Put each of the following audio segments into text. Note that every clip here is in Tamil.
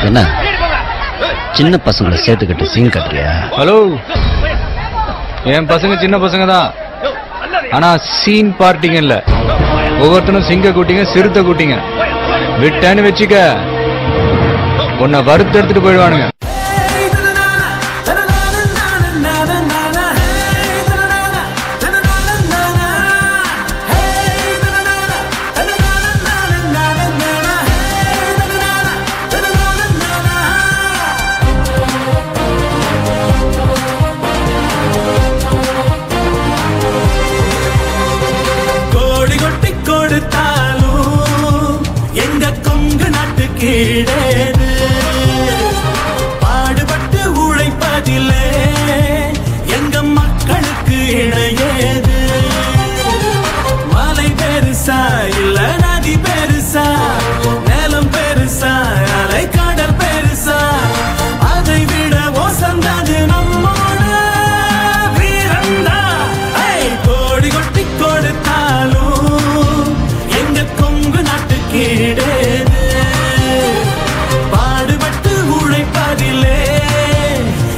என்ன சின்ன பசங்களை சேர்த்துக்கிட்டு சீன் கட்டுறியா? ஹலோ, என் பசங்க சின்ன பசங்க தான், ஆனா சீன் பார்ட்டிங்க இல்ல. ஒவ்வொருத்தனும் சிங்க கூட்டிங்க, சிறுத்தை கூட்டிங்க. விட்டேன்னு வச்சுக்க, உன்னை வறுத்து எடுத்துட்டு போயிடுவானுங்க. பாடுபட்டு உழைப்பதில்லை எங்க மக்களுக்கு இணையது. மலை பெருசா இல்ல நதி பெருசா, நிலம் பெருசா அலை கடல் பெருசா, அதை விட ஒசந்தது நம்மோட வீரந்தா. கோடி கொட்டி கொடுத்தாலும் எங்க கொங்கு நாட்டு கீழே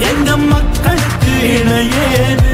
எங்க மக்களுக்கு இணையேது.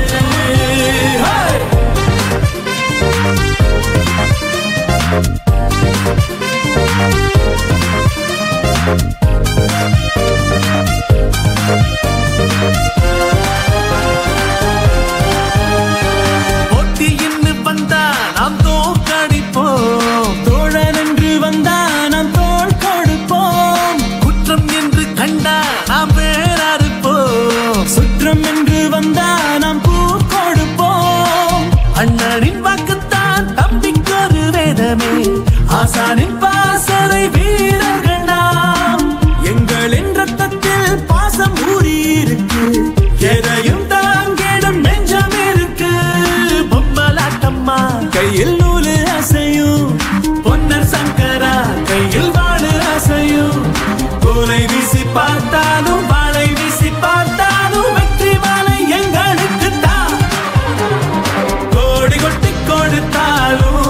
போட்டியின்னு வந்தா நாம் தோற்கடிப்போம், தோழன் என்று வந்தா நாம் தோள் கொடுப்போம், குற்றம் என்று கண்டா நாம் வேறாருப்போம், சுற்றம் என்று வந்தா நாம் பூ கொடுப்போம். அண்ணனின் வாக்குத்தான் தம்பிக்கொரு வேதமே, ஆசானின் பாசறை வீரர்கள் நாம். எங்களின் ரத்தத்தில் பாசம் ஊறி இருக்கு, எதையும் தாங்கிடும் நெஞ்சம் இருக்கு. பொம்மலாட்டம்மா கையில் நூலு அசையும், பொன்னர் சங்கரா கையில் வாழு அசையும். கோலை வீசி பார்த்தாலும் வாழை வீசி பார்த்தாலும் வெற்றி மாலை எங்களுக்கு தான். கோடி கொட்டி கொடுத்தாலும்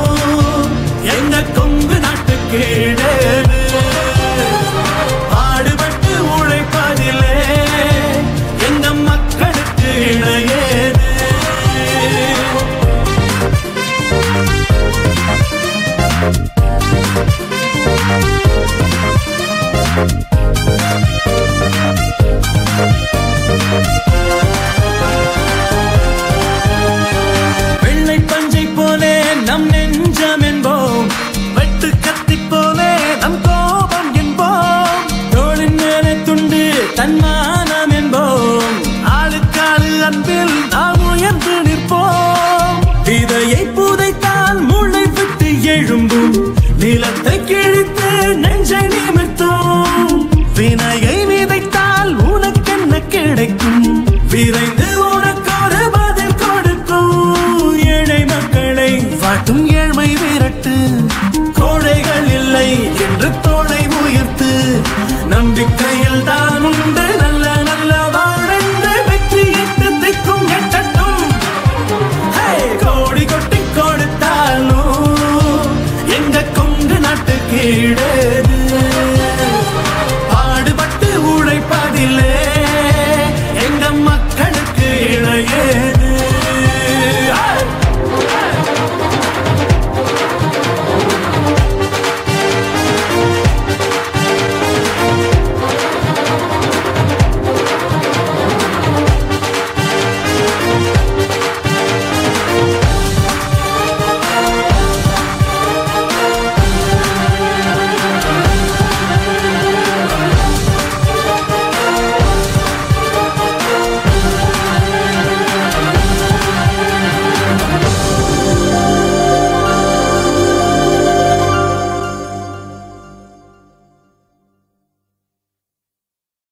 எங்க கொங்கு நாட்டு கீழே பாடுபட்டு உழைப்பதில்லை எங்க மக்களுக்கு இணையேது. வெள்ளை பஞ்சை போலே நம் நெஞ்சம் என்போம், வெட்டு கத்தி போலே நம் கோபம் என்போம், தோளின் மேலே துண்டு தன்மானம் என்போம், ஆளுக்காளு அன்பில் நாம் உயர்ந்து நிற்போம். விதையை புதைத்தால் முளை விட்டு எழும்பும், நிலத்தை கிழித்து நெஞ்சை நிமிர்த்தும். வினையை விதைத்தால் உனக்கென்ன கிடைக்கும், விரைந்து உனக்கு ஒரு பதில் கொடுக்கும். ஏழை மக்களை வாட்டும் ஏழ்மை விரட்டு, கோழைகள் இல்லை என்று தோளை உயர்த்து. நம்பிக்கையில் தான் உண்டு